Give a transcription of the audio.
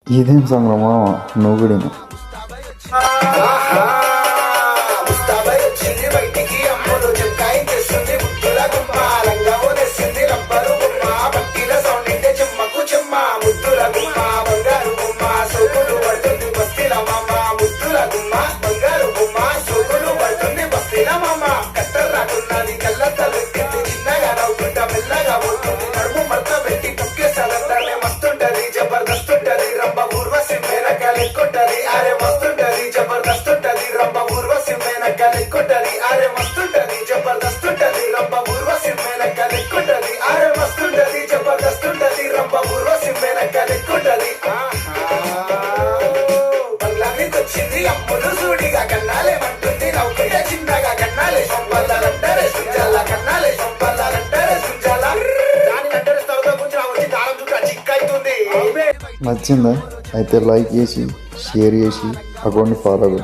ఇదేం సంగ్రమా నువ్వు కూడా నచ్చిందా? అయితే లైక్ చేసి షేర్ చేసి అకౌంట్ని ఫాలో అవ్వండి.